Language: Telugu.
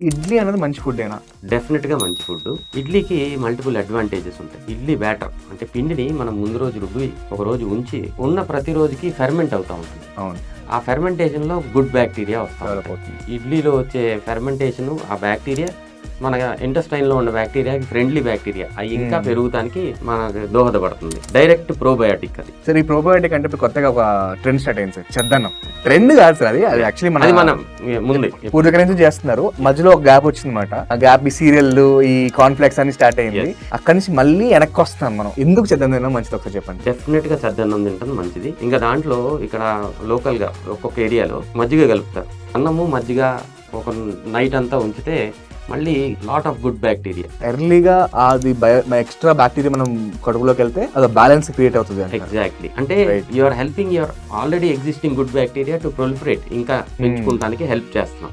ఇడ్లీ అనేది మంచి ఫుడ్ ఏనా? డెఫినెట్గా మంచి ఫుడ్. ఇడ్లీకి మల్టిపుల్ అడ్వాంటేజెస్ ఉంటాయి. ఇడ్లీ బ్యాటర్ అంటే పిండిని మనం ముందు రోజు రుబ్బి ఒక రోజు ఉంచి ఉన్న ప్రతి రోజుకి ఫెర్మెంట్ అవుతూ ఉంటుంది. అవును. ఆ ఫెర్మెంటేషన్లో గుడ్ బ్యాక్టీరియా వస్తుంది. డెవలప్ అవుతుంది. ఇడ్లీలో వచ్చే ఫెర్మెంటేషన్ ఆ బ్యాక్టీరియా మన ఇంటెస్టైన్లో ఉన్న బ్యాక్టీరియాకి ఫ్రెండ్లీ బ్యాక్టీరియా అవి ఇంకా పెరుగుతానికి మనకు దోహదపడుతుంది. డైరెక్ట్ ప్రోబయాటిక్ అది. సార్ ఈ ప్రోబయోటిక్ అంటే ఇప్పుడు కొత్తగా ఒక ట్రెండ్ స్టార్ట్ అయింది సార్, చెద్దన్నం. ట్రెండ్ కాదు సార్, అది యాక్చువల్లీ అది మనం ముందే పూర్వీకుల నుంచి చేస్తున్నారు. మధ్యలో ఒక గ్యాప్ వచ్చింది అనమాట. ఆ గ్యాప్ ఈ సీరియల్ ఈ కాన్ఫ్లెక్స్ అని స్టార్ట్ అయింది. అక్కడి నుంచి మళ్ళీ వెనక్కి వస్తాం మనం. ఎందుకు చెద్దన్నం తినడం మంచిది ఒకసారి చెప్పండి. డెఫినెట్ గా చద్దన్నం తింటాం మంచిది. ఇంకా దాంట్లో ఇక్కడ లోకల్ గా ఒక్కొక్క ఏరియాలో మజ్జిగ కలుపుతారు. అన్నము మజ్జిగ ఒక నైట్ అంతా ఉంచితే మళ్ళీ లాట్ ఆఫ్ గుడ్ బ్యాక్టీరియా ఎర్లీగా అది ఎక్స్ట్రా బ్యాక్టీరియా మనం కడుపులోకి వెళ్తే అది బ్యాలెన్స్ క్రియేట్ అవుతుంది. ఎగ్జాక్ట్లీ. అంటే you are helping your already existing good bacteria to proliferate, ఇంకా పెంచుకోవడానికి హెల్ప్ చేస్తున్నాం.